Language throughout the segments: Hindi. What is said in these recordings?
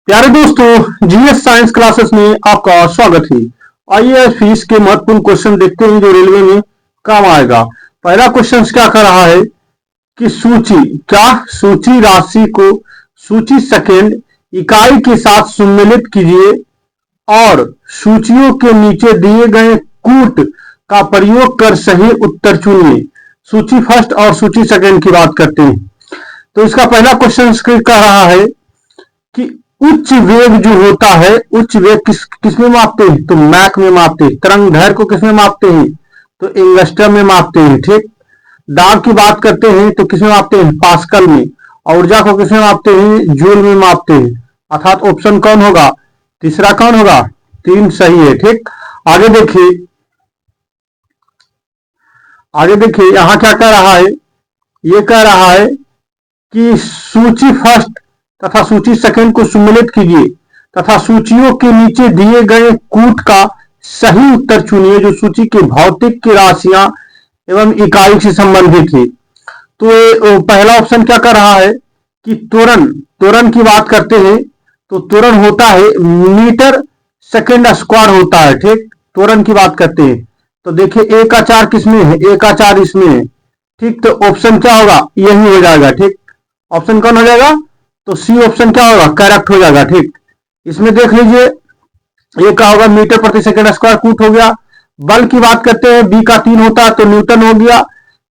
प्यारे दोस्तों, जीएस साइंस क्लासेस में आपका स्वागत है। आइए फीस के महत्वपूर्ण क्वेश्चन देखते हैं जो रेलवे में काम आएगा। पहला क्वेश्चन क्या कर रहा है कि सूची राशि को सूची सेकंड इकाई के साथ सम्मिलित कीजिए और सूचियों के नीचे दिए गए कूट का प्रयोग कर सही उत्तर चुनिए। सूची फर्स्ट और सूची सेकंड की बात करते हैं। तो इसका पहला क्वेश्चन कह रहा है कि उच्च वेग जो होता है, उच्च वेग किसमें मापते हैं? तो मैक में मापते हैं। तरंग दैर्घ्य को किसमें मापते हैं? तो एंगस्ट्रम में मापते हैं। ठीक। दाब की बात करते हैं तो किसमें मापते हैं? पास्कल में। और ऊर्जा को किसमें मापते हैं? जूल में मापते हैं। अर्थात ऑप्शन कौन होगा? तीसरा कौन होगा? 3 सही है। ठीक। आगे देखिए यहां क्या कह रहा है? ये कह रहा है कि सूची फर्स्ट तथा सूची सेकंड को सम्मिलित कीजिए तथा सूचियों के नीचे दिए गए कूट का सही उत्तर चुनिए जो सूची के भौतिक की राशियां एवं इकाई से संबंधित है। तो पहला ऑप्शन क्या कर रहा है कि त्वरण की बात करते हैं तो त्वरण होता है मीटर सेकंड स्क्वायर होता है। ठीक। त्वरण की बात करते हैं तो देखिए ए का 4 किसमें है? ए का 4 इसमें है। ठीक। तो ऑप्शन क्या होगा? यही हो जाएगा। ठीक। ऑप्शन कौन हो जाएगा? तो सी ऑप्शन क्या होगा? करेक्ट हो जाएगा। ठीक। इसमें देख लीजिए ये क्या होगा? मीटर प्रति सेकंड स्क्वायर कूट हो गया। बल की बात करते हैं बी का 3 होता है तो न्यूटन हो गया।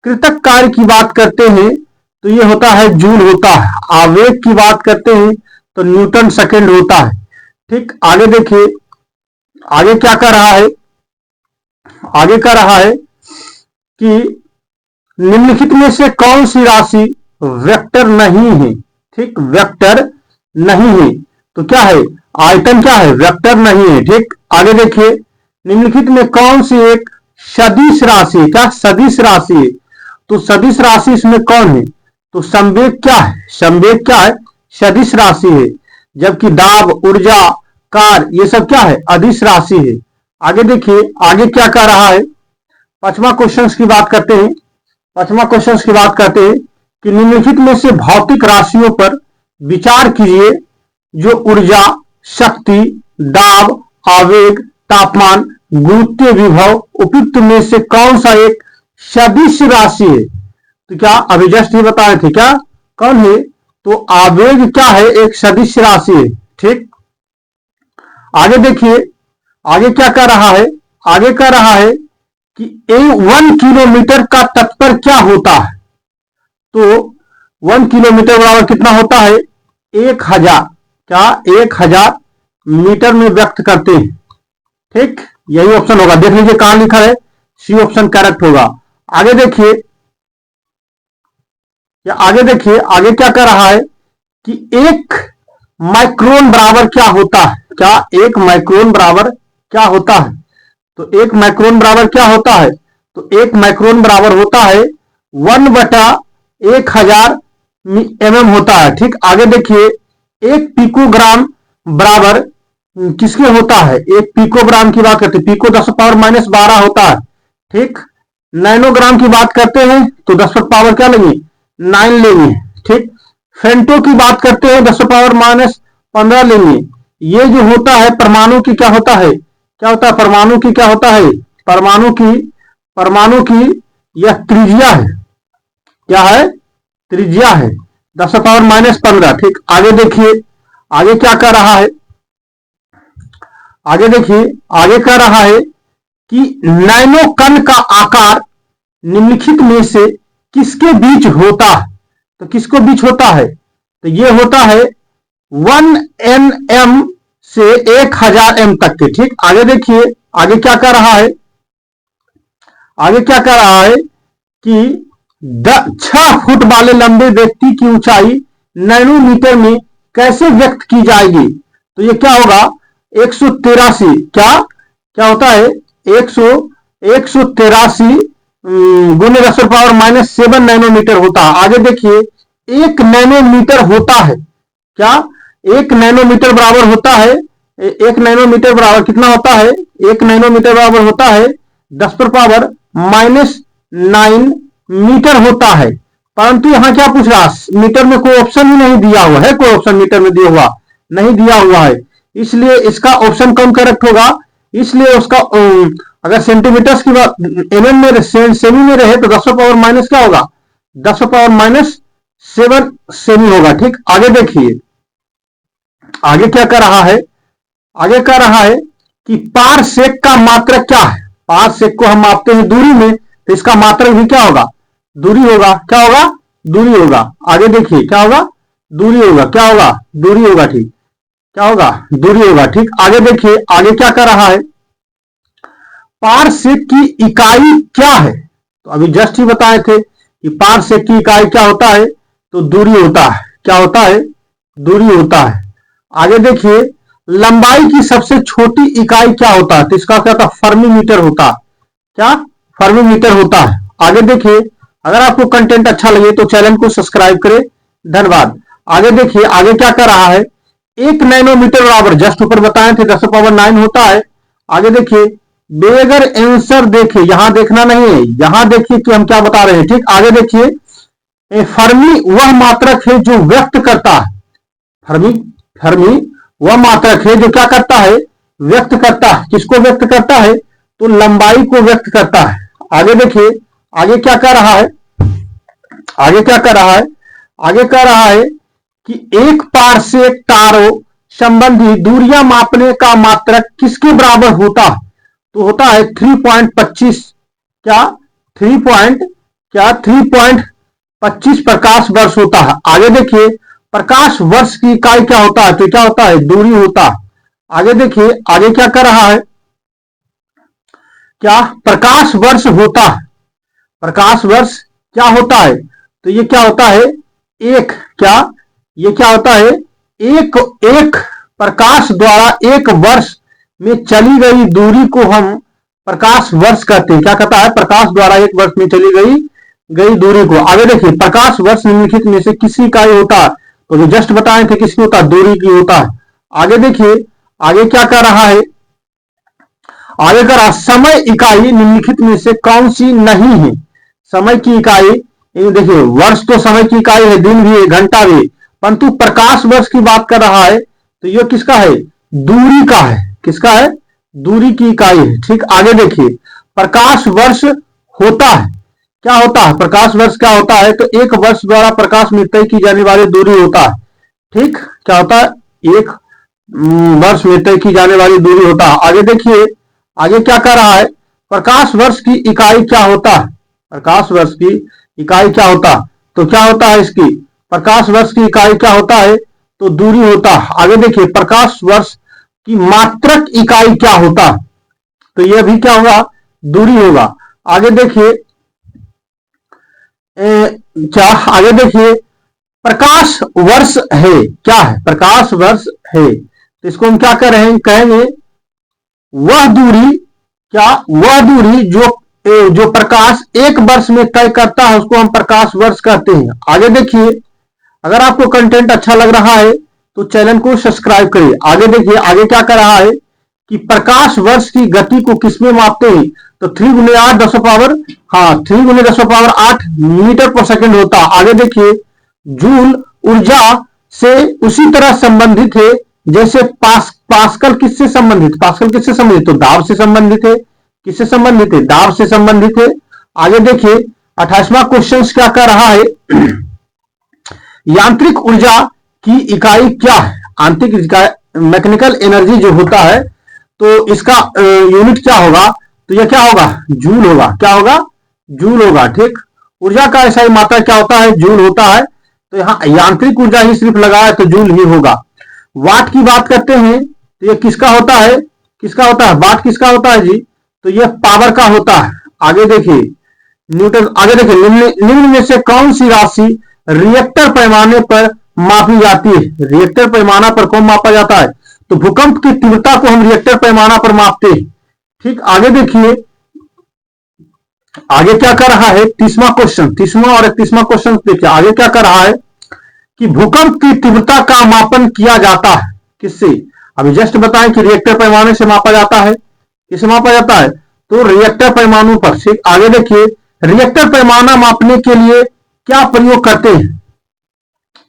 कृतक कार्य की बात करते हैं तो ये होता है जूल होता है। आवेग की बात करते हैं तो न्यूटन सेकंड होता है। ठीक। आगे देखिए आगे क्या कर रहा है? आगे कर रहा है कि निम्नलिखित में से कौन सी राशि वेक्टर नहीं है? ठीक। वेक्टर नहीं है तो क्या है? आयतन क्या है? वेक्टर नहीं है। ठीक। आगे देखिए निम्नलिखित में कौन सी एक सदिश राशि है? क्या सदिश राशि है? तो सदिश राशि इसमें कौन है? तो संवेग क्या है? संवेग क्या है? सदिश राशि है। जबकि दाब, ऊर्जा, कार्य ये सब क्या है? अदिश राशि है। आगे देखिए आगे क्या कह रहा है? पांचवा क्वेश्चन की बात करते हैं। पांचवा क्वेश्चन की बात करते हैं कि निम्नलिखित में से भौतिक राशियों पर विचार कीजिए जो ऊर्जा, शक्ति, दाब, आवेग, तापमान, गुरुत्वीय विभव उपयुक्त में से कौन सा एक सदिश राशि है? तो क्या अभी जस्ट ये बताए थे क्या? कौन है? तो आवेग क्या है? एक सदिश राशि है। ठीक। आगे देखिए आगे क्या कर रहा है? आगे कर रहा है कि 1 किलोमीटर का तत्पर क्या होता है? तो 1 किलोमीटर बराबर कितना होता है? 1000। क्या? 1000 मीटर में व्यक्त करते हैं। ठीक। यही ऑप्शन होगा। देख लीजिए कहां लिखा है? सी ऑप्शन करेक्ट होगा। आगे देखिए आगे क्या कर रहा है कि 1 माइक्रोन बराबर क्या होता है? क्या 1 माइक्रोन बराबर क्या होता है? तो 1 माइक्रोन बराबर क्या होता है? तो 1 माइक्रोन बराबर होता है 1/1000 mm होता है। ठीक। आगे देखिए 1 पिकोग्राम बराबर किसके होता है? 1 पिकोग्राम की बात करते हैं, पिको 10⁻⁻12 होता है। ठीक। नैनोग्राम की बात करते हैं तो 10 क्या लेंगे? 9 लेंगे। ठीक। फेंटो की बात करते हैं 10⁻15 लेंगे। ये जो होता है परमाणु की क्या होता है? क्या होता है? परमाणु की क्या होता है? परमाणु की यह त्रिज्या है। क्या है? त्रिज्या है 10⁻15। ठीक। आगे देखिए आगे क्या कर रहा है? आगे देखिए आगे कह रहा है कि नैनो कण का आकार निम्नलिखित में से किसके बीच होता है? तो किसको बीच होता है? तो ये होता है 1 nm से 1000 m तक के। ठीक। आगे देखिए आगे क्या कर रहा है? आगे क्या कर रहा है कि 6 फुट वाले लंबे व्यक्ति की ऊंचाई नैनोमीटर में कैसे व्यक्त की जाएगी? तो ये क्या होगा? 183। क्या होता है? 183 गुने 10⁻⁻7 नैनोमीटर होता है। आगे देखिए 1 नैनोमीटर होता है। क्या? 1 नैनोमीटर बराबर होता है 1 नैनोमीटर बराबर कितना होता है? 1 नैनोमीटर बराबर होता है 10⁻⁻9 मीटर होता है। परंतु यहां क्या पूछ रहा? मीटर में कोई ऑप्शन ही नहीं दिया हुआ है। कोई ऑप्शन मीटर में दिया हुआ नहीं दिया हुआ है, इसलिए इसका ऑप्शन कौन करेक्ट होगा। इसलिए उसका अगर सेंटीमीटर्स की बात एमएम में सेमी में रहे तो 10⁻⁻ क्या होगा, 10⁻⁷ सेमी होगा। ठीक, आगे देखिए आगे क्या कर रहा है, आगे कह रहा है कि पारसेक का मात्रक क्या है। पारसेक को हम मापते हैं दूरी में, तो इसका मात्रक भी क्या होगा, दूरी होगा। क्या होगा, दूरी होगा। आगे देखिए क्या होगा, दूरी होगा। क्या होगा, दूरी होगा। ठीक, क्या होगा, दूरी होगा। ठीक, आगे देखिए आगे क्या कर रहा है, पारसेक की इकाई क्या है। तो अभी जस्ट ही बताए थे कि पारसेक की इकाई क्या होता है, तो दूरी होता है। क्या होता है, दूरी होता है। आगे देखिए लंबाई की सबसे छोटी इकाई क्या होता है, तो इसका क्या होता है, फर्मीमीटर होता है। क्या, फर्मीमीटर होता है। आगे देखिए अगर आपको कंटेंट अच्छा लगे तो चैनल को सब्सक्राइब करें, धन्यवाद। आगे देखिए आगे क्या कर रहा है, 1 नैनोमीटर बराबर जस्ट ऊपर बताए थे 10⁻9 होता है। आगे देखिए बेगर आंसर देखिए, यहां देखना नहीं है, यहां देखिए कि हम क्या बता रहे हैं। ठीक, आगे देखिए फर्मी वह मात्रक है जो व्यक्त करता है, फर्मी फर्मी वह मात्रक है जो क्या करता है, व्यक्त करता है। किसको व्यक्त करता है, तो लंबाई को व्यक्त करता है। आगे देखिए आगे क्या कर रहा है, आगे क्या कर रहा है, आगे कह रहा है कि एक पारसेक तारों संबंधी दूरियां मापने का मात्रक किसके बराबर होता है, तो होता है 3.25 क्या 3.25 प्रकाश वर्ष होता है। आगे देखिए प्रकाश वर्ष की इकाई क्या होता है, तो क्या होता है, दूरी होता है। आगे देखिए आगे क्या कर रहा है, क्या प्रकाश वर्ष होता है, प्रकाश वर्ष क्या होता है, तो ये क्या होता है, एक क्या, ये क्या होता है, एक एक प्रकाश द्वारा एक वर्ष में चली गई दूरी को हम प्रकाश वर्ष कहते हैं। क्या कहता है, प्रकाश द्वारा एक वर्ष में चली गई दूरी को। आगे देखिए प्रकाश वर्ष निम्नलिखित में से किसी का ही होता है, तो जो जस्ट बताए थे किसकी होता है, दूरी की होता है। आगे देखिए आगे क्या कर रहा है, आगे कर रहा समय इकाई निम्नलिखित में से कौन सी नहीं है। समय की इकाई देखिए वर्ष तो समय की इकाई है, दिन भी है, घंटा भी, परंतु प्रकाश वर्ष की बात कर रहा है तो यह किसका है, दूरी का है। किसका है, दूरी की इकाई है। ठीक, आगे देखिए प्रकाश वर्ष होता है, क्या होता है, प्रकाश वर्ष क्या होता है, तो एक वर्ष द्वारा प्रकाश में तय की जाने वाली दूरी होता है। ठीक, क्या होता है, एक वर्ष में तय की जाने वाली दूरी होता है। आगे देखिए आगे क्या कर रहा है, प्रकाश वर्ष की इकाई क्या होता है, प्रकाश वर्ष की इकाई क्या होता है, तो क्या होता है इसकी, प्रकाश वर्ष की इकाई क्या होता है, तो दूरी होता है। आगे देखिए प्रकाश वर्ष की मात्रक इकाई क्या होता है, तो यह भी क्या होगा, दूरी होगा। आगे देखिए क्या, आगे देखिए प्रकाश वर्ष है, क्या है, प्रकाश वर्ष है, तो इसको हम क्या कर रहे हैं, कहेंगे वह दूरी, क्या वह दूरी जो प्रकाश एक वर्ष में तय करता है उसको हम प्रकाश वर्ष कहते हैं। आगे देखिए अगर आपको कंटेंट अच्छा लग रहा है तो चैनल को सब्सक्राइब करिए। आगे देखिए आगे क्या कर रहा है कि प्रकाश वर्ष की गति को किसमें मापते हैं, तो 3 × 8 10 × 8 मीटर पर सेकंड होता है। आगे देखिए जूल ऊर्जा से उसी तरह संबंधित है जैसे पास्कल किससे संबंधित, पास्कल किससे संबंधित, तो दाब से संबंधित है। किससे संबंधित है, दाब से संबंधित है। आगे देखिए 28वां क्वेश्चन क्या कर रहा है, यांत्रिक ऊर्जा की इकाई क्या है, आंतरिक इकाई मैकेनिकल एनर्जी जो होता है तो इसका यूनिट क्या होगा, तो यह क्या होगा, जूल होगा। क्या होगा, जूल होगा। ठीक, ऊर्जा का ऐसा ही मात्रा क्या होता है, जूल होता है, तो यहाँ यांत्रिक ऊर्जा ही सिर्फ लगाया तो जूल ही होगा। वाट की बात करते हैं तो यह किसका होता है, किसका होता है, वाट किसका होता है जी, तो यह पावर का होता है। आगे देखिए न्यूटन। आगे देखिए निम्न में से कौन सी राशि रिएक्टर पैमाने पर मापी जाती है, रिएक्टर पैमाना पर कौन मापा जाता है, तो भूकंप की तीव्रता को हम रिएक्टर पैमाना पर मापते हैं। ठीक, आगे देखिए आगे क्या कर रहा है, 30वां क्वेश्चन, 30वां और 31वां क्वेश्चन देखिए। आगे क्या कर रहा है कि भूकंप की तीव्रता का मापन किया जाता है किससे, अभी जस्ट बताएं कि रिएक्टर पैमाने से मापा जाता है। किससे मापा जाता है, तो रिएक्टर पैमानों पर। ठीक, आगे देखिए रिएक्टर पैमाना मापने के लिए क्या प्रयोग करते हैं,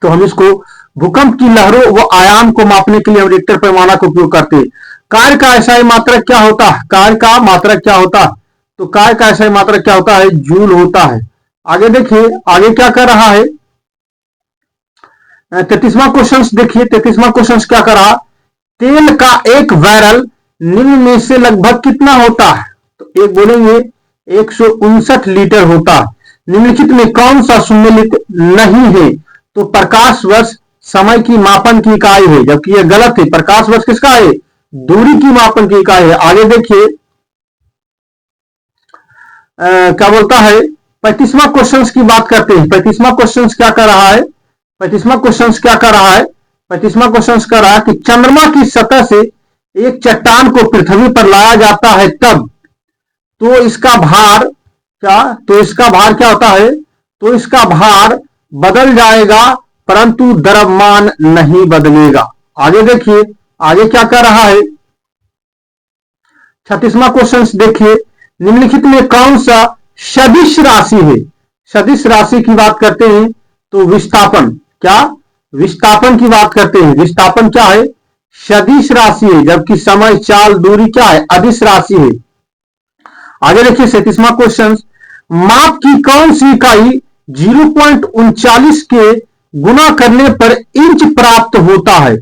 तो हम इसको भूकंप की लहरों व आयाम को मापने के लिए हम रिक्टर पैमाना का उपयोग करते हैं। कार्य का ऐसा मात्रक क्या होता है? कार्य का मात्रक क्या होता है? तो कार्य का ऐसा मात्रक क्या होता है? जूल होता है। आगे देखिए, आगे क्या कर रहा है? 33वां क्वेश्चन देखिए, 33वां क्वेश्चन क्या कर रहा? तेल का एक बैरल निम्न में से लगभग कितना होता है? तो एक बोलेंगे 159 लीटर होता है। निम्नलिखित में कौन सा सुमेलित नहीं है? तो प्रकाश वर्ष समय की मापन की इकाई है, जबकि यह गलत है। प्रकाश वर्ष किसका है? दूरी की मापन की इकाई है। आगे देखिए क्या बोलता है? 35वां क्वेश्चन की बात करते हैं। 35वां क्वेश्चन क्या कर रहा है? 35वां क्वेश्चन क्या कर रहा है? 35वां क्वेश्चन कर रहा है कि चंद्रमा की सतह से एक चट्टान को पृथ्वी पर लाया जाता है तब तो इसका भार क्या? तो इसका भार क्या होता है? तो इसका भार बदल जाएगा परंतु द्रव्यमान नहीं बदलेगा। आगे देखिए, आगे क्या कर रहा है? 36वां क्वेश्चन देखिए, निम्नलिखित में कौन सा सदिश राशि है? सदिश राशि की बात करते हैं तो विस्थापन। क्या? विस्थापन की बात करते हैं। विस्थापन क्या है? सदिश राशि है, जबकि समय, चाल, दूरी क्या है? अदिश राशि है। आगे देखिए 37वां क्वेश्चन, माप की कौन सी इकाई 0.39 के गुना करने पर इंच प्राप्त होता है?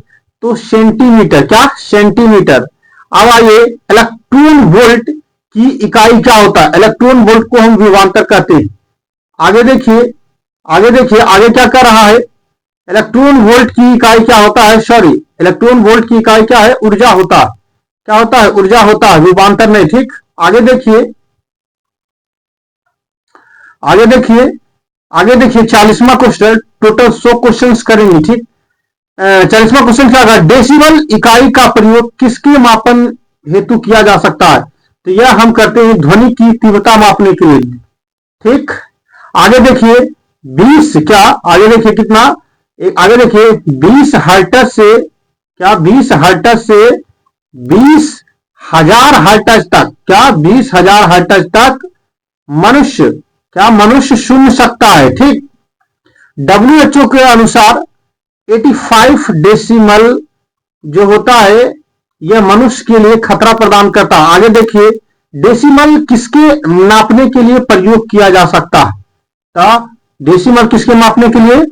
तो सेंटीमीटर। क्या? सेंटीमीटर। अब आइए, इलेक्ट्रॉन वोल्ट की इकाई क्या होता है? इलेक्ट्रॉन वोल्ट को हम विभवांतर कहते हैं। आगे देखिए, आगे देखिए, आगे क्या कर रहा है? इलेक्ट्रॉन वोल्ट की इकाई क्या होता है? सॉरी, इलेक्ट्रॉन वोल्ट की इकाई क्या है? ऊर्जा होता है। क्या होता है? ऊर्जा होता है, विभवांतर नहीं। ठीक, आगे देखिए, आगे देखिए, आगे देखिए 40वां क्वेश्चन। टोटल 100 क्वेश्चन करेंगे। ठीक, 40वां क्वेश्चन क्या होगा? डेसिबल इकाई का प्रयोग किसके मापन हेतु किया जा सकता है? तो यह हम करते हैं ध्वनि की तीव्रता मापने के लिए। ठीक, आगे देखिए 20 क्या? आगे देखिए कितना? आगे देखिए 20 हर्ट्ज से क्या? 20 हर्ट्ज से 20,000 हर्ट्ज तक। क्या? 20,000 हर्ट्ज तक मनुष्य क्या? मनुष्य सुन सकता है। ठीक, WHO के अनुसार 85 डेसिमल जो होता है यह मनुष्य के लिए खतरा प्रदान करता है। आगे देखिए, डेसिमल किसके नापने के लिए प्रयोग किया जा सकता है? तो डेसिमल किसके मापने के लिए?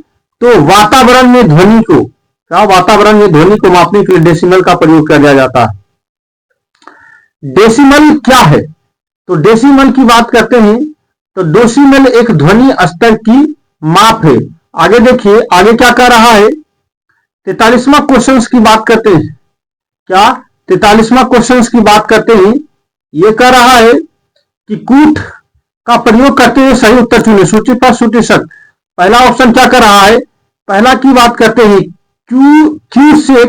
तो वातावरण में ध्वनि को क्या? वातावरण में ध्वनि को मापने के लिए डेसिमल का प्रयोग किया जाता है। डेसिमल क्या है? तो डेसिमल की बात करते हैं तो डेसिमल एक ध्वनि स्तर की माप है। आगे देखिए, आगे क्या कर रहा है? 43वां क्वेश्चन की बात करते हैं। क्या? 43वां क्वेश्चन की बात करते हैं। यह कह रहा है कि कूट का प्रयोग करते हुए सही उत्तर चुने। सूची पर सूची शक। पहला ऑप्शन क्या कर रहा है? पहला की बात करते हैं, क्यू से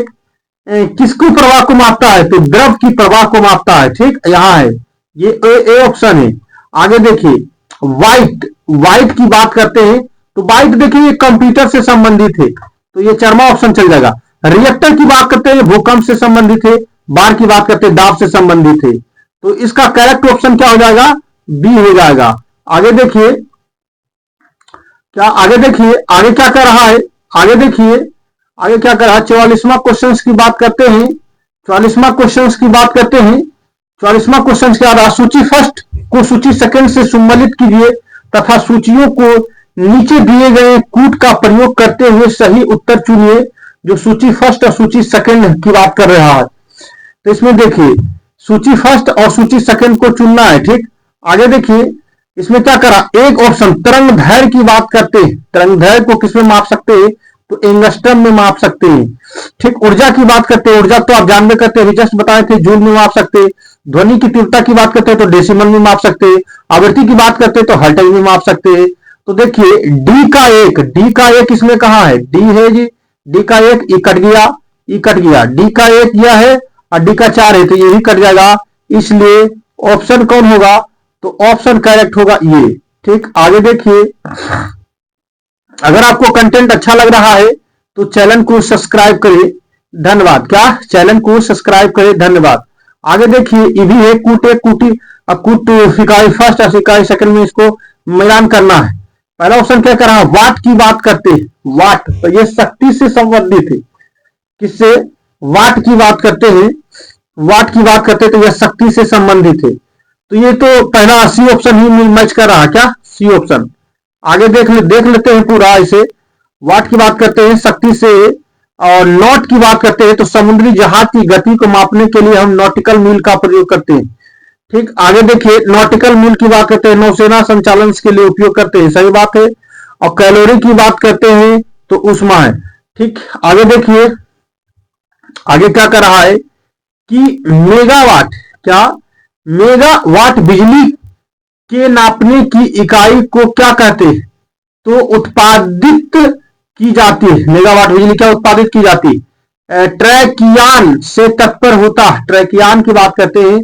किसको प्रवाह को मापता है? तो द्रव की प्रवाह को मापता है। ठीक, यहां है, ये ए ऑप्शन है। आगे देखिए, वाइट, वाइट की बात करते हैं तो वाइट देखिए कंप्यूटर से संबंधित है, तो ये 4वां ऑप्शन चल जाएगा। रिएक्टर की बात करते हैं भूकंप से संबंधित है। बार की बात करते हैं दाब से संबंधित है, तो इसका करेक्ट ऑप्शन क्या हो जाएगा? बी हो जाएगा। आगे देखिए क्या? आगे देखिए, आगे क्या कर रहा है? आगे देखिए, आगे क्या कर रहा है? 44वां क्वेश्चन की बात करते हैं। 44वां क्वेश्चन की बात करते हैं। 44वां क्वेश्चन क्या रहा? सूची फर्स्ट को सूची सेकंड से सम्मिलित कीजिए तथा सूचियों को नीचे दिए गए कूट का प्रयोग करते हुए सही उत्तर चुनिए। जो सूची फर्स्ट और सूची सेकंड की बात कर रहा है, तो इसमें देखिए सूची फर्स्ट और सूची सेकंड को चुनना है। ठीक, आगे देखिए इसमें क्या करा? एक ऑप्शन तरंग दैर्घ्य की बात करते हैं। तरंग दैर्घ्य को किसमें माप सकते हैं? तो एंगस्ट्रम में माप सकते हैं। ठीक, ऊर्जा की बात करते हैं। ऊर्जा तो आप जानते करते हैं, जस्ट बताए थे, जूल में माप सकते हैं। ध्वनि की तीव्रता की बात करते हैं तो डेसिमल में माप सकते हैं। आवृत्ति की बात करते हैं तो हर्ट्ज में माप सकते हैं। तो देखिए डी का एक इसमें कहा है? डी है जी, डी का एक, ई कट गया, ई कट गया। डी का एक यह है और डी का 4 है, तो ये भी कट जाएगा। इसलिए ऑप्शन कौन होगा? तो ऑप्शन करेक्ट होगा ये। ठीक, आगे देखिए, अगर आपको कंटेंट अच्छा लग रहा है तो चैनल को सब्सक्राइब करें, धन्यवाद। क्या? चैनल को सब्सक्राइब करें, धन्यवाद। आगे देखिए, ये भी है कूट, एक कूटी, अब कूट इकाई फर्स्ट और इकाई सेकंड में इसको मिलान करना है। पहला ऑप्शन क्या कर रहा है, वाट की बात करते हैं, वाट, तो ये शक्ति से संबंधित है। किससे, वाट की बात करते हैं, वाट की बात करते हैं, तो यह शक्ति से संबंधित है। तो ये तो पहला सी ऑप्शन ही मैच कर रहा है, क्या, सी ऑप्शन। आगे देख लेते हैं पूरा ऐसे। वाट की बात करते हैं शक्ति से, और नॉट की बात करते हैं तो समुद्री जहाज की गति को मापने के लिए हम नॉटिकल मील का प्रयोग करते हैं। ठीक, आगे देखिए, नॉटिकल मील की बात करते हैं नौसेना संचालन के लिए उपयोग करते हैं, सही बात है। और कैलोरी की बात करते हैं तो उष्मा है। ठीक, आगे देखिए, आगे क्या कर रहा है कि मेगावाट, क्या, मेगावाट बिजली के नापने की इकाई को क्या कहते हैं, तो उत्पादित की जाती है, मेगावाट बिजली क्या उत्पादित की जाती है। ट्रैकियान से तत्पर होता है, ट्रैकियान की बात करते हैं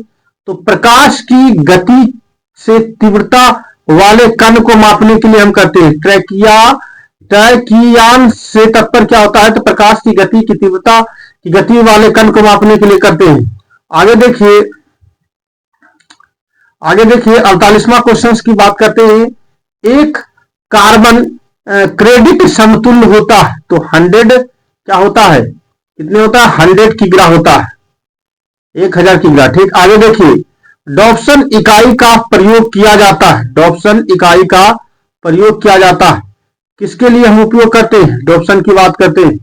तो प्रकाश की गति से तीव्रता वाले कण को मापने के लिए हम करते हैं। ट्रैकियान से तत्पर क्या होता है, तो प्रकाश की गति की तीव्रता की गति वाले कण को मापने के लिए करते हैं। आगे देखिए, आगे देखिए 48वां क्वेश्चन की बात करते हैं। एक कार्बन क्रेडिट समतुल्य होता है तो 100 क्या होता है, कितने होता है, 100 किग्रा होता है, 1000 किग्रा। ठीक, आगे देखिए, डॉप्सन इकाई का प्रयोग किया जाता है, डॉप्सन इकाई का प्रयोग किया जाता है, किसके लिए हम उपयोग करते हैं, डॉप्सन की बात करते हैं,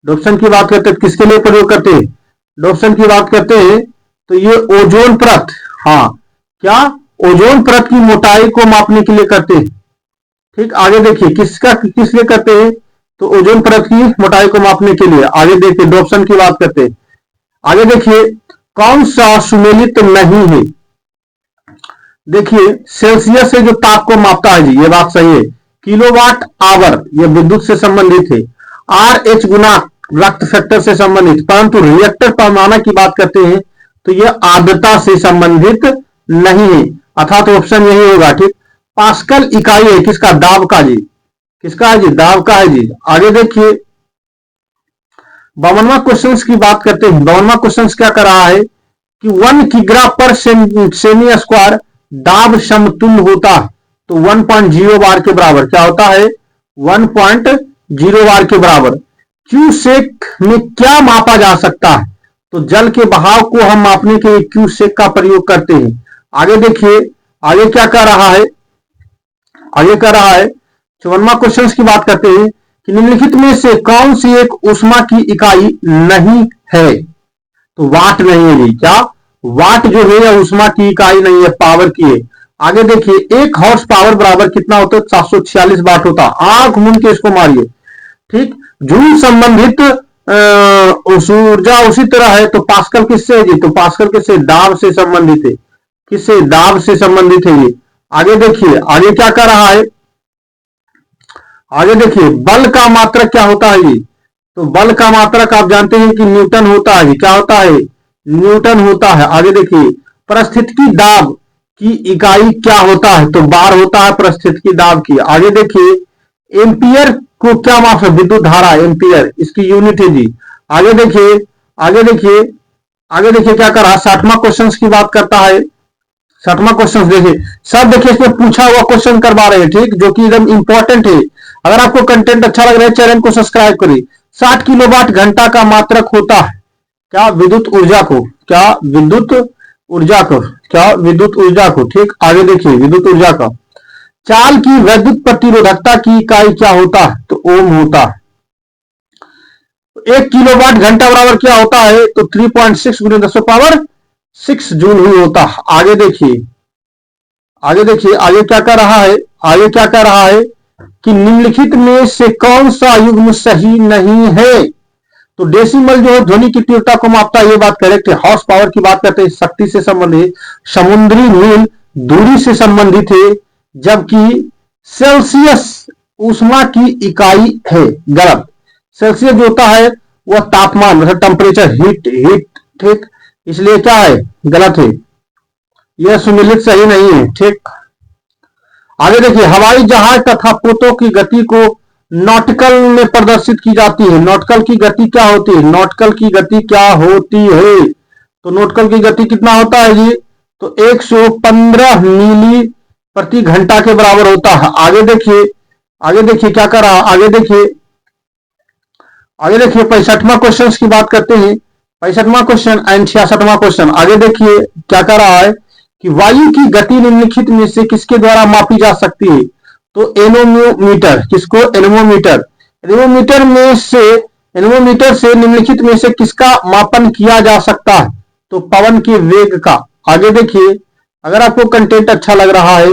डॉप्सन की बात करते हैं किसके लिए प्रयोग करते हैं, डॉप्सन की बात करते हैं तो ये ओजोन परत, हाँ, क्या, ओजोन परत की मोटाई को मापने के लिए करते हैं। ठीक, आगे देखिए, किस लिए करते हैं, तो ओजोन परत की मोटाई को मापने के लिए। आगे देखिए, डॉप्सन की बात करते हैं। आगे देखिए, कौन सा सुमेलित नहीं है, देखिए सेल्सियस से जो ताप को मापता है जी, ये बात सही है। किलोवाट आवर ये विद्युत से संबंधित है। आर एच गुना रक्त फैक्टर से संबंधित, परंतु रिएक्टर पैमाना की बात करते हैं तो यह आर्द्रता से संबंधित नहीं है, अर्थात ऑप्शन यही होगा। ठीक, पास्कल इकाई है किसका, दाब का जी, किसका है जी, दाब का है जी। आगे देखिए 52वां क्वेश्चन की बात करते हैं। 52वां क्वेश्चन क्या कर रहा है कि 1 किग्रा पर सेमी स्क्वायर दाब समतुल्य होता है तो 1.0 बार के बराबर क्या होता है, 1.0 बार के बराबर। क्यूसेक में क्या मापा जा सकता है, तो जल के बहाव को हम मापने के लिए क्यूसेक का प्रयोग करते हैं। आगे देखिए, आगे क्या कर रहा है, आगे कर रहा है 54वां क्वेश्चन की बात करते हैं कि निम्नलिखित में से कौन सी एक ऊष्मा की इकाई नहीं है, तो वाट नहीं है जी, क्या, वाट जो है यह ऊष्मा की इकाई नहीं है, पावर की है। आगे देखिए, 1 हॉर्स पावर बराबर कितना होता है, 746 वाट होता है, आंख मूंद के इसको मारिए। ठीक, जूल संबंधित ऊर्जा उसी तरह है, तो पास्कल किससे है जी, तो पास्कल किससे, दाब से संबंधित है, किससे, दाब से संबंधित है ये। आगे देखिए, आगे क्या कर रहा है, आगे देखिए, बल का मात्रक क्या होता है जी, तो बल का मात्रक आप जानते हैं कि न्यूटन होता है, क्या होता है, न्यूटन होता है। आगे देखिए, परिस्थितिकी दाब की इकाई क्या होता है, तो बार होता है परिस्थितिकी दाब की। आगे देखिए, एम्पियर को क्या माप है, विद्युत धारा, एम्पियर इसकी यूनिट है जी। आगे देखिए, आगे देखिए, आगे देखिए क्या कर रहा है, 60वां क्वेश्चन की बात करता है। 60वां क्वेश्चन देखिए, सब देखिए इसमें पूछा हुआ क्वेश्चन करवा रहे हैं, ठीक, जो कि एकदम इंपॉर्टेंट है। अगर आपको कंटेंट अच्छा लग रहा है चैनल को सब्सक्राइब करिए। 60 किलोवाट घंटा का मात्रक होता है क्या, विद्युत ऊर्जा को, क्या, विद्युत ऊर्जा को, क्या, विद्युत ऊर्जा को। ठीक, आगे देखिए, विद्युत ऊर्जा का चाल की वैद्युत प्रतिरोधकता की इकाई क्या होता है, तो ओम होता है। 1 किलोवाट घंटा बराबर क्या होता है, तो 3.6 गुने 10⁻6 जूल ही होता है। आगे देखिए, आगे देखिए, आगे क्या कर रहा है, आगे क्या कर रहा है कि निम्नलिखित में से कौन सा युग्म सही नहीं है, तो डेसिमल जो है ध्वनि की तीव्रता को मापता है, ये बात करेक्ट है। हॉर्स पावर की बात करते हैं, शक्ति से संबंधित। समुद्री मील दूरी से संबंधित है, जबकि सेल्सियस ऊष्मा की इकाई है, गलत। सेल्सियस जो होता है वह तापमान, मतलब टेम्परेचर, हीट। ठीक, इसलिए क्या है, गलत है, यह सुमेलित सही नहीं है। ठीक, आगे देखिए, हवाई जहाज तथा पोतों की गति को नॉटिकल में प्रदर्शित की जाती है। नॉटिकल की गति क्या होती है, नॉटिकल की गति क्या होती है, तो नॉटिकल की गति कितना होता है जी, तो 115 मीली प्रति घंटा के बराबर होता है। आगे देखिए, आगे देखिए क्या कर रहा, आगे देखिए 65वां क्वेश्चन की बात करते हैं। 65वां क्वेश्चन एंड 66वां क्वेश्चन। आगे देखिए क्या कर रहा है कि वायु की गति निम्नलिखित में से किसके द्वारा मापी जा सकती है? तो एनोमोमीटर, किसको? एनोमोमीटर। एनोमोमीटर से निम्नलिखित में से किसका मापन किया जा सकता है? तो पवन के वेग का। आगे देखिए, अगर आपको कंटेंट अच्छा लग रहा है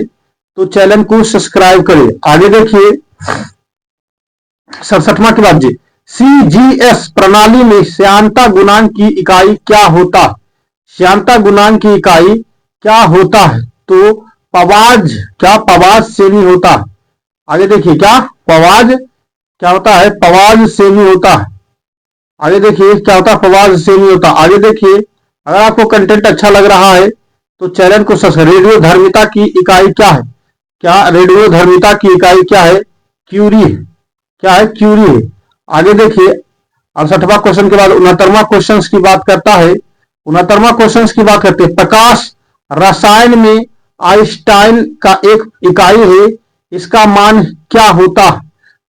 तो चैनल को सब्सक्राइब करें। आगे देखिए 67वां की बात जी, सीजीएस प्रणाली में श्यानता गुणांक की इकाई क्या होता है? श्यानता गुणांक की इकाई क्या होता है? तो पवाज, क्या पवाज सेमी होता है? आगे देखिए क्या पवाज, क्या होता है? पवाज सेमी होता है। आगे देखिए क्या होता है? पवाज सेमी होता है। आगे देखिए, अगर आपको कंटेंट अच्छा लग रहा है तो चैनल को सब्सक्राइब। रेडियो धर्मिता की इकाई क्या है? क्या रेडियो धर्मिता की इकाई क्या है? क्यूरी है। क्या है? क्यूरी है। आगे देखिए 68वां क्वेश्चन के बाद 69वां क्वेश्चन की बात करता है। 69वां क्वेश्चन की बात करते हैं, प्रकाश रसायन में आइंस्टाइन का एक इकाई है, इसका मान क्या होता?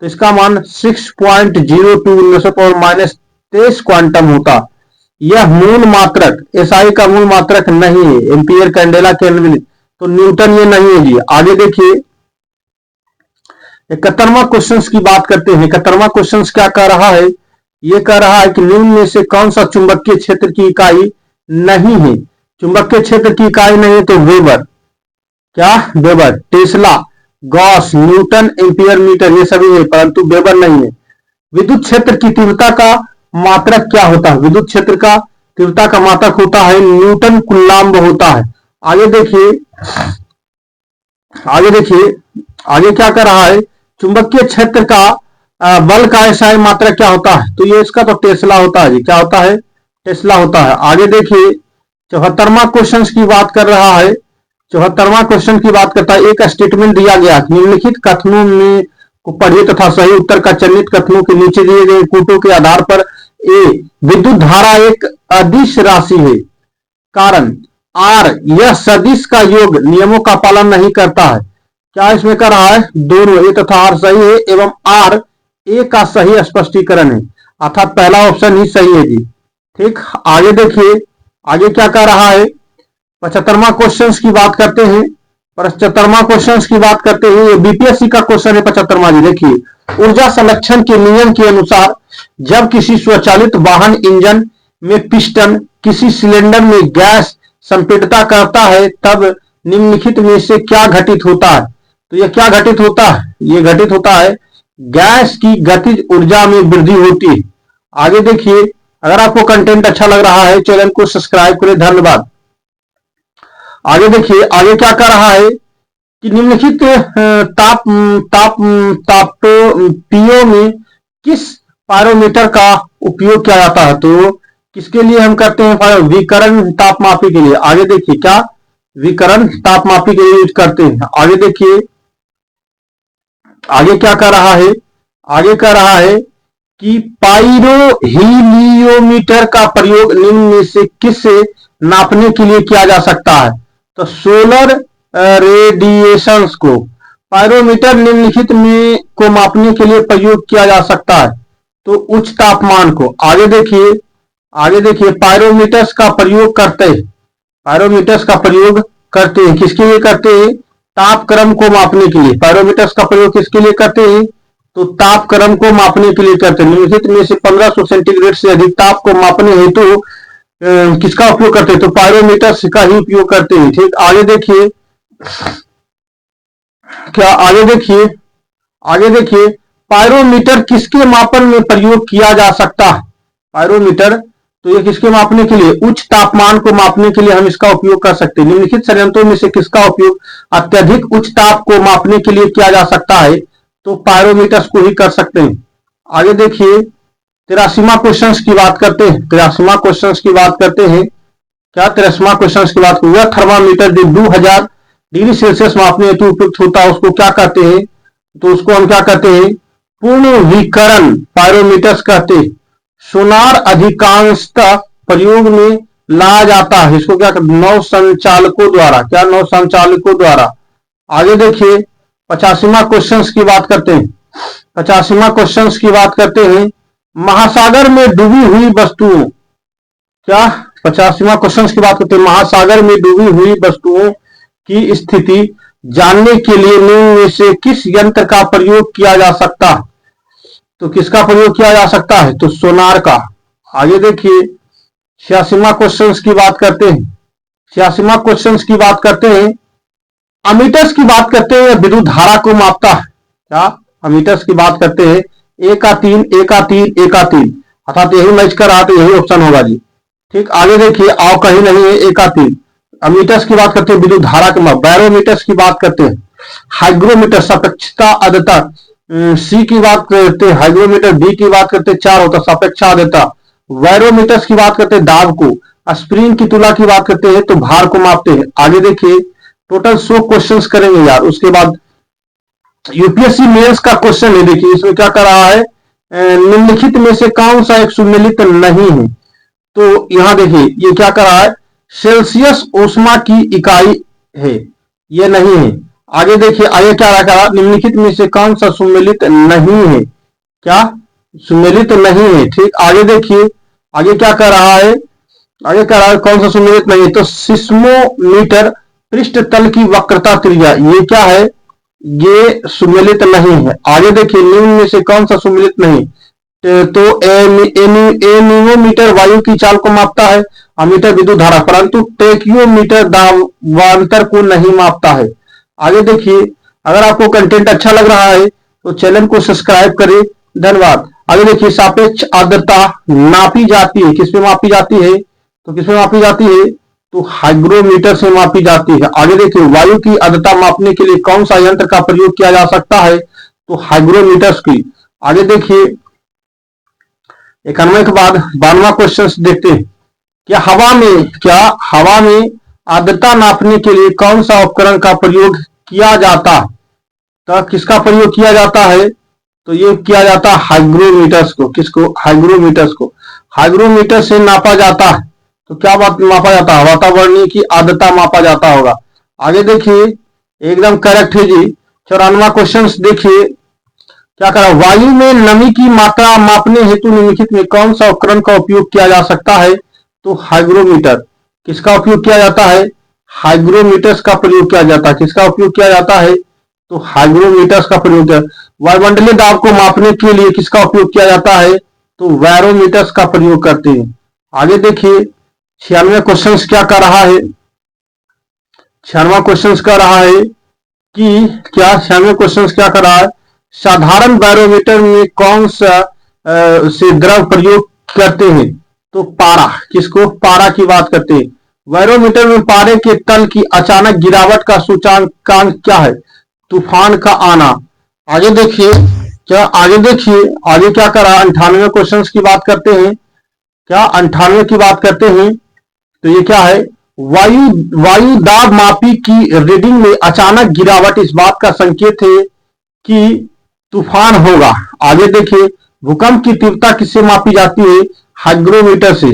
तो इसका मान 6.02 -23 क्वांटम होता। यह मूल मात्रक, एसआई का मूल मात्रक नहीं है, एम्पियर, कैंडेला, केल्विन, तो न्यूटन ये नहीं है जी। आगे देखिए 71वां क्वेश्चन की बात करते हैं। 71वां क्वेश्चन क्या कह रहा है? ये कह रहा है कि निम्न में से कौन सा चुंबकीय क्षेत्र की इकाई नहीं है? चुंबकीय क्षेत्र की इकाई नहीं है तो वेबर, क्या? Weber, Tesla, Gauss, Newton, ampere, metre, ये सभी है परंतु वेबर नहीं है। विद्युत क्षेत्र की तीव्रता का मात्रक क्या होता है? विद्युत क्षेत्र का तीव्रता का मात्रक होता है न्यूटन कुलाम्ब होता है। आगे देखिए, आगे क्या कर रहा है? चुंबकीय क्षेत्र का बल का एसआई मात्रक क्या होता है? तो ये इसका तो टेस्ला होता है जी। क्या होता है? टेस्ला होता है। आगे देखिए 74वां क्वेश्चन की बात कर रहा है। 74वां क्वेश्चन की बात करता है, एक स्टेटमेंट दिया गया, निम्नलिखित कथनों में को पढ़िए तथा सही उत्तर का चयनित कथनों के नीचे दिए गए कूटों के आधार पर ए विद्युत धारा एक अदिश राशि है, कारण आर यह सदिश का योग नियमों का पालन नहीं करता है। क्या इसमें कर रहा है? दोनों ए तथा आर सही है एवं आर ए का सही स्पष्टीकरण है, अर्थात पहला ऑप्शन ही सही है जी। ठीक, आगे देखिए आगे क्या कर रहा है? 75वां क्वेश्चन की बात करते हैं। 75वां क्वेश्चन की बात करते हैं, ये बीपीएससी का क्वेश्चन है 75वां जी। देखिए ऊर्जा संरक्षण के नियम के अनुसार जब किसी स्वचालित वाहन इंजन में पिस्टन किसी सिलेंडर में गैस संपीड़िता करता है तब निम्नलिखित में से क्या घटित होता है? तो यह क्या घटित होता है? ये घटित होता है गैस की गतिज ऊर्जा में वृद्धि होती है। आगे देखिए, अगर आपको कंटेंट अच्छा लग रहा है चैनल को सब्सक्राइब करें। धन्यवाद। आगे देखिए आगे क्या कर रहा है कि निम्नलिखित ताप ताप तापों में किस पायरोमीटर का उपयोग किया जाता है? तो किसके लिए हम करते हैं? विकर्ण तापमापी के लिए। आगे देखिए क्या विकर्ण तापमापी के लिए यूज करते हैं। आगे देखिए आगे क्या कर रहा है? आगे कर रहा है कि पाइरोहीलियोमीटर का प्रयोग निम्न में से किससे नापने के लिए किया जा सकता है? तो सोलर रेडिएशंस को पायरोमीटर निम्नलिखित में को मापने के लिए प्रयोग किया जा सकता है, तो उच्च तापमान को। आगे देखिए पायरोमीटर्स का प्रयोग करते हैं, पायरोमीटर्स का प्रयोग करते हैं किसके लिए करते हैं? तापक्रम को मापने के लिए। पायरोमीटर्स का प्रयोग किसके लिए करते हैं? तो तापक्रम को मापने के लिए करते हैं। निम्नलिखित में से 1500 सेंटीग्रेड से अधिक ताप को मापने हेतु किसका उपयोग करते हैं? तो पायरोमीटर्स का ही उपयोग करते हैं। ठीक, आगे देखिए क्या आगे देखिए पायरोमीटर किसके मापन में प्रयोग किया जा सकता है? पायरोमीटर तो ये किसके मापने के लिए? उच्च तापमान को मापने के लिए हम इसका उपयोग कर सकते हैं। निम्नलिखित संयंत्रों में से किसका उपयोग अत्यधिक उच्च ताप को मापने के लिए किया जा सकता है? तो पायरोमीटर्स को ही कर सकते हैं। आगे देखिए 83वां क्वेश्चन की बात करते हैं। 83वां क्वेश्चन की बात करते हैं। क्या 83वां क्वेश्चन की बात? वह थर्मामीटर जो 2000 डिग्री सेल्सियस मापने हेतु उपयुक्त होता है उसको क्या कहते हैं? तो उसको हम क्या कहते हैं? पूर्ण विकर्ण पायरोमीटर्स कहते हैं। सोनार अधिकांशतः प्रयोग में लाया जाता है, इसको क्या कहते हैं? नौ संचालकों द्वारा। क्या? नौ संचालकों द्वारा। आगे देखिए 85वां क्वेश्चन की बात करते हैं। 85वां क्वेश्चन की बात करते हैं, महासागर में डूबी हुई वस्तुओं, क्या 85वां क्वेश्चन की बात करते हैं, महासागर में डूबी हुई वस्तुओं की स्थिति जानने के लिए निम्न में से किस यंत्र का प्रयोग किया जा सकता है? तो किसका प्रयोग किया जा सकता है? तो सोनार का। आगे देखिए 86वां क्वेश्चन की बात करते हैं। 86वां क्वेश्चन की बात करते हैं, अमीटर्स की बात करते हैं, विद्युत धारा को मापता है। क्या अमीटर्स की बात करते हैं? ए का 3, ए का 3, ए का 3, अर्थात यही मैच कर रहा तो यही ऑप्शन होगा जी। ठीक, आगे देखिए, आओ कहीं नहीं है, ए का 3। अमीटर्स की बात करते हैं, विद्युत धारा के माप। बैरोमीटर्स की बात करते हैं, हाइग्रोमीटर सापेक्षता आर्द्रता, सी की बात करते हैं, हाइग्रोमीटर, बी की बात करते हैं 4 होता सापेक्षा आर्द्रता। बैरोमीटर्स की बात करते हैं दाब को, स्प्रिंग की तुलना की बात करते हैं तो भार को मापते हैं। आगे देखिए, टोटल 100 क्वेश्चंस करेंगे यार। उसके बाद यूपीएससी मेंस का क्वेश्चन है, देखिए इसमें क्या कर रहा है, निम्नलिखित में से कौन सा एक सुमेलित नहीं है? तो यहां देखिए ये क्या कर रहा है, सेल्सियस ऊष्मा की इकाई है, ये नहीं है। आगे देखिए, आगे क्या रखा, निम्नलिखित में से कौन सा सुमेलित नहीं है? क्या सुमेलित नहीं है? ठीक, आगे देखिए, आगे क्या कर रहा है, आगे कह रहा है कौन सा सुमेलित नहीं है? तो सिस्मोमीटर पृष्ठ तल की वक्रता त्रिज्या, ये क्या है? ये सुमेलित नहीं है। आगे देखिए, निम्न में से कौन सा सुमेलित नहीं? तो एनीमोमीटर वायु की चाल को मापता है, अमीटर विद्युत धारा, परंतु टेकियोमीटर दाबांतर को नहीं मापता है। आगे देखिए, अगर आपको कंटेंट अच्छा लग रहा है तो चैनल को सब्सक्राइब करें, धन्यवाद। आगे देखिए, सापेक्ष आर्द्रता नापी जाती है, किसमें मापी जाती है? तो किसमें मापी जाती है? तो हाइग्रोमीटर से मापी जाती है। आगे देखिए, वायु की आर्द्रता मापने के लिए कौन सा यंत्र का प्रयोग किया जा सकता है? तो हाइग्रोमीटर्स की। आगे देखिए, 91 के बाद 92वां क्वेश्चन देखते हैं, क्या हवा में आर्द्रता नापने के लिए कौन सा उपकरण का प्रयोग किया जाता है? तो किसका प्रयोग किया जाता है? तो ये किया जाता है हाइग्रोमीटर्स को। किसको? हाइग्रोमीटर्स को। हाइग्रोमीटर से नापा जाता है, तो क्या बात मापा जाता है? वातावरणीय की आर्द्रता मापा जाता होगा। आगे देखिए, एकदम करेक्ट है जी। 94वां क्वेश्चन देखिए, क्या करा, वायु में नमी की मात्रा मापने हेतु निम्नलिखित में कौन सा उपकरण का उपयोग किया जा सकता है? तो हाइग्रोमीटर। किसका उपयोग किया जाता है? हाइग्रोमीटर्स का प्रयोग किया जाता है। किसका उपयोग किया जाता है? तो हाइग्रोमीटर्स का प्रयोग किया। वायुमंडलीय दाब को मापने के लिए किसका उपयोग किया जाता है? तो बैरोमीटर्स का प्रयोग करते हैं। आगे देखिए, 96वां क्वेश्चन क्या कर रहा है, 96वां क्वेश्चन कर रहा है कि क्या 96वां क्वेश्चन क्या कर रहा है, साधारण बैरोमीटर में कौन सा से द्रव प्रयोग करते हैं? तो पारा। किसको? पारा की बात करते हैं। बैरोमीटर में पारे के तल की अचानक गिरावट का सूचकांक क्या है? तूफान का आना। आगे देखिए, आगे क्या कर रहा है, 98वें क्वेश्चन की बात करते हैं। क्या 98 की बात करते हैं, तो ये क्या है, वायु दाब मापी की रीडिंग में अचानक गिरावट इस बात का संकेत है कि तूफान होगा। आगे देखिए, भूकंप की तीव्रता किससे मापी जाती है? हाइग्रोमीटर से,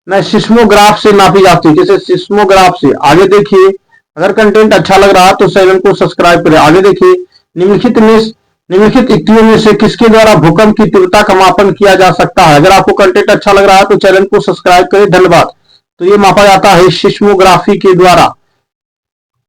न सिस्मोग्राफ से नापी जाती है। किसे? सिस्मोग्राफ से। आगे देखिए, अगर कंटेंट अच्छा लग रहा है तो चैनल को सब्सक्राइब करें। आगे देखिए, निम्नलिखित युक्तियों में से किसके द्वारा भूकंप की तीव्रता का मापन किया जा सकता है? अगर आपको कंटेंट अच्छा लग रहा है तो चैनल को सब्सक्राइब करें, धन्यवाद। तो ये मापा जाता है सिस्मोग्राफी के द्वारा।